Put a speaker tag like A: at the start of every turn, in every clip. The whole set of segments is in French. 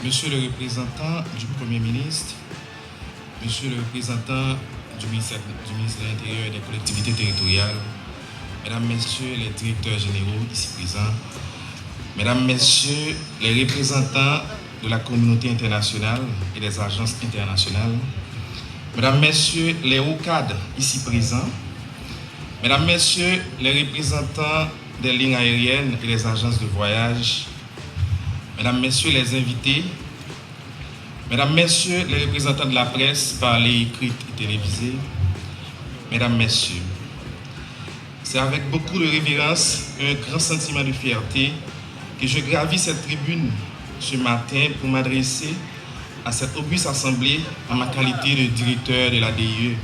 A: Monsieur le représentant du Premier ministre, Monsieur le représentant du ministère de l'Intérieur et des collectivités territoriales, Mesdames, Messieurs les directeurs généraux ici présents, Mesdames, Messieurs les représentants de la communauté internationale et des agences internationales, Mesdames, Messieurs les hauts cadres ici présents, Mesdames, Messieurs les représentants des lignes aériennes et des agences de voyage, Mesdames, Messieurs les invités, Mesdames, Messieurs les représentants de la presse parlée, écrite et télévisée, Mesdames, Messieurs, c'est avec beaucoup de révérence et un grand sentiment de fierté que je gravis cette tribune ce matin pour m'adresser à cette auguste assemblée en ma qualité de directeur de la DIE,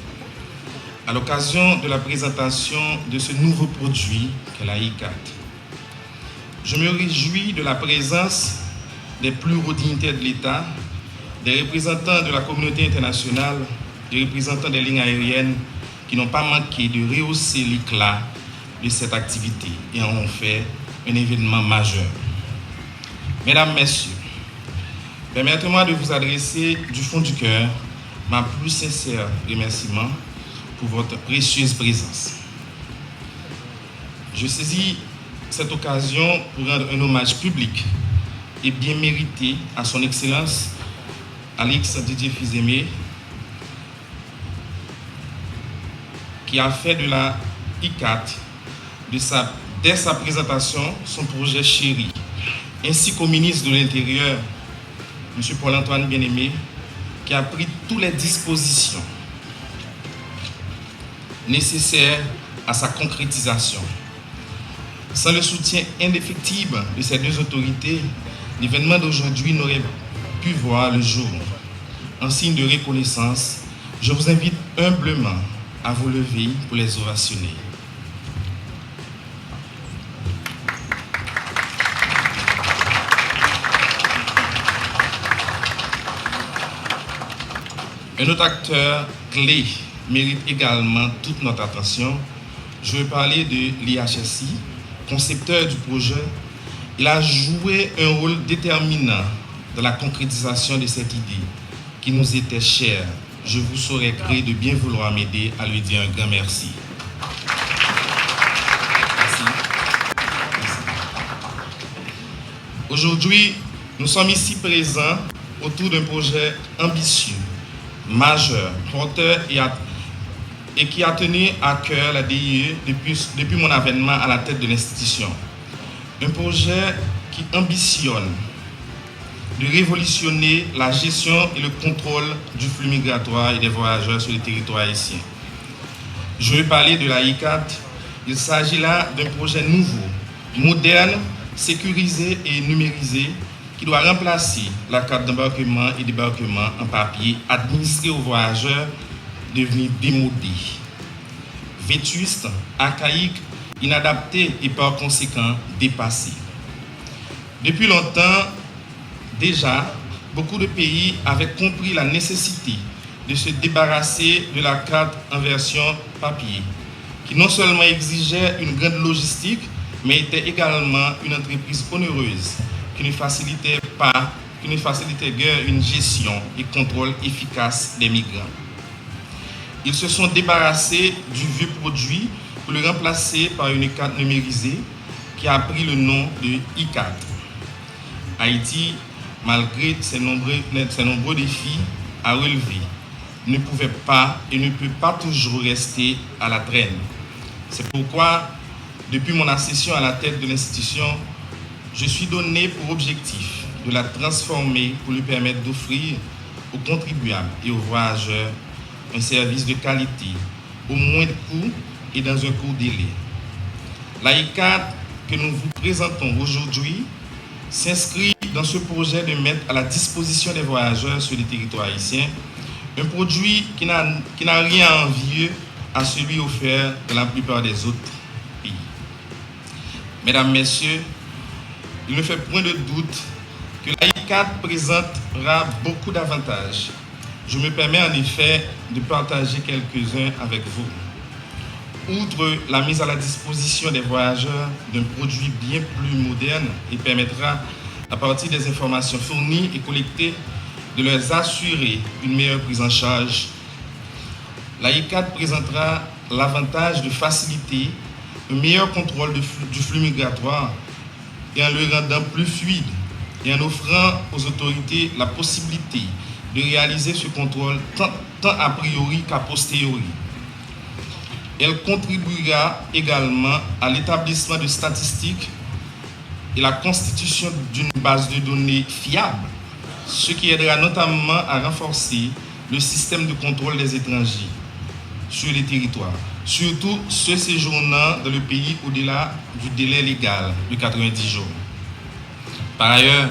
A: à l'occasion de la présentation de ce nouveau produit qu'est la ICAT. Je me réjouis de la présence des plus hauts dignitaires de l'État, des représentants de la communauté internationale, des représentants des lignes aériennes qui n'ont pas manqué de rehausser l'éclat de cette activité et en ont fait un événement majeur. Mesdames, Messieurs, permettez-moi de vous adresser du fond du cœur ma plus sincère remerciement pour votre précieuse présence. Je saisis cette occasion pour rendre un hommage public et bien mérité à son Excellence Alix Didier Fils-Aimé, qui a fait de la ICAT, dès sa présentation, son projet chéri, ainsi qu'au ministre de l'Intérieur, M. Paul-Antoine Bien-Aimé, qui a pris toutes les dispositions nécessaires à sa concrétisation. Sans le soutien indéfectible de ces deux autorités, l'événement d'aujourd'hui n'aurait pu voir le jour. En signe de reconnaissance, je vous invite humblement à vous lever pour les ovationner. Un autre acteur clé mérite également toute notre attention. Je veux parler de l'IHSI, concepteur du projet. Il a joué un rôle déterminant dans la concrétisation de cette idée qui nous était chère. Je vous saurais gré de bien vouloir m'aider à lui dire un grand merci. Merci. Aujourd'hui, nous sommes ici présents autour d'un projet ambitieux, majeur, porteur et qui a tenu à cœur la DIE depuis mon avènement à la tête de l'institution. Un projet qui ambitionne de révolutionner la gestion et le contrôle du flux migratoire et des voyageurs sur le territoire haïtien. Je veux parler de la ICAT. Il s'agit là d'un projet nouveau, moderne, sécurisé et numérisé qui doit remplacer la carte d'embarquement et débarquement en papier administrée aux voyageurs devenue démodée, vétuste, archaïque, inadaptée et par conséquent dépassée. Depuis longtemps, déjà, beaucoup de pays avaient compris la nécessité de se débarrasser de la carte en version papier, qui non seulement exigeait une grande logistique, mais était également une entreprise onéreuse, qui ne facilitait guère une gestion et contrôle efficace des migrants. Ils se sont débarrassés du vieux produit pour le remplacer par une carte numérisée qui a pris le nom de ICAT. Haïti, malgré ses nombreux défis à relever, ne pouvait pas et ne peut pas toujours rester à la traîne. C'est pourquoi, depuis mon accession à la tête de l'institution, je suis donné pour objectif de la transformer pour lui permettre d'offrir aux contribuables et aux voyageurs un service de qualité, au moins de coût et dans un court délai. La ICAT que nous vous présentons aujourd'hui s'inscrit dans ce projet de mettre à la disposition des voyageurs sur le territoire haïtien un produit qui n'a rien à envier à celui offert dans la plupart des autres pays. Mesdames, Messieurs, il ne fait point de doute que la ICAT présentera beaucoup d'avantages. Je me permets en effet de partager quelques-uns avec vous. Outre la mise à la disposition des voyageurs d'un produit bien plus moderne et permettra à partir des informations fournies et collectées, de leur assurer une meilleure prise en charge. La ICAT présentera l'avantage de faciliter un meilleur contrôle du flux migratoire et en le rendant plus fluide et en offrant aux autorités la possibilité de réaliser ce contrôle tant a priori qu'à posteriori. Elle contribuera également à l'établissement de statistiques et la constitution d'une base de données fiable, ce qui aidera notamment à renforcer le système de contrôle des étrangers sur les territoires, surtout ceux séjournant dans le pays au-delà du délai légal de 90 jours. Par ailleurs,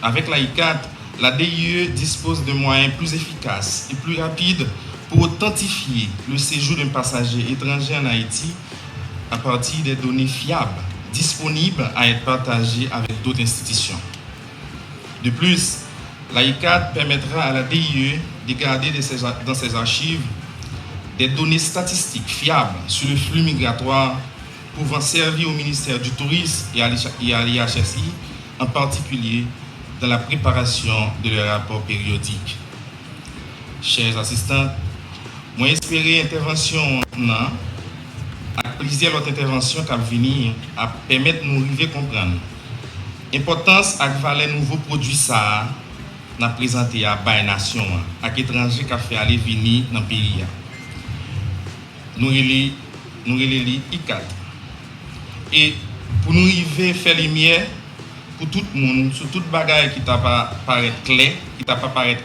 A: avec la ICAT, la DIE dispose de moyens plus efficaces et plus rapides pour authentifier le séjour d'un passager étranger en Haïti à partir des données fiables disponibles à être partagées avec d'autres institutions. De plus, la ICAT permettra à la DIE de garder dans ses archives des données statistiques fiables sur le flux migratoire pouvant servir au ministère du Tourisme et à l'IHSI, en particulier dans la préparation de leurs rapports périodiques. Chers assistants, moi espérer intervention à plusieurs autres interventions qui venir à permettre de nous arriver à comprendre l'importance à valer nouveaux produits ça n'a présenté à la nation à l'étranger qui a fait aller venir dans le pays. Nous les ICAT. Et pour nous arriver à faire lumière pour tout le monde, sur toute bagaille qui t'a pas paraître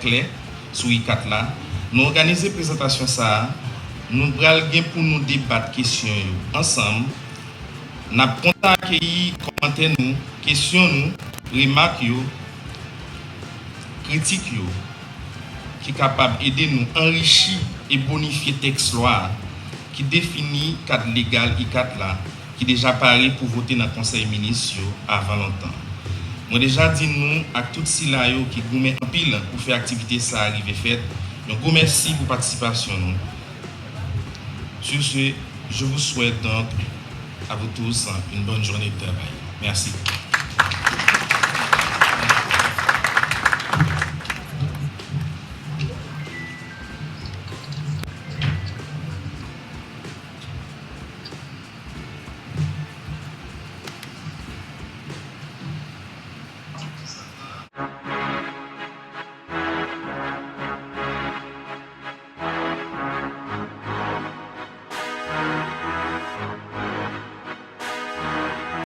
A: clair, sur ICAT là, nous organiser présentation ça, nous allons pour nous débattre questions ensemble. Nous avons contacté, commenté nous, questions nous, remarques critiques qui sont capables d'aider nous enrichir et bonifier le texte loi qui définit le cadre légal ICAT là, qui déjà paré pour voter dans le conseil ministre avant longtemps. Moi déjà dit nous à toutes ces là qui goumé en pile pour faire activité ça arriver faite. Donc merci pour la participation. Sur ce, je vous souhaite donc à vous tous une bonne journée de travail. Merci.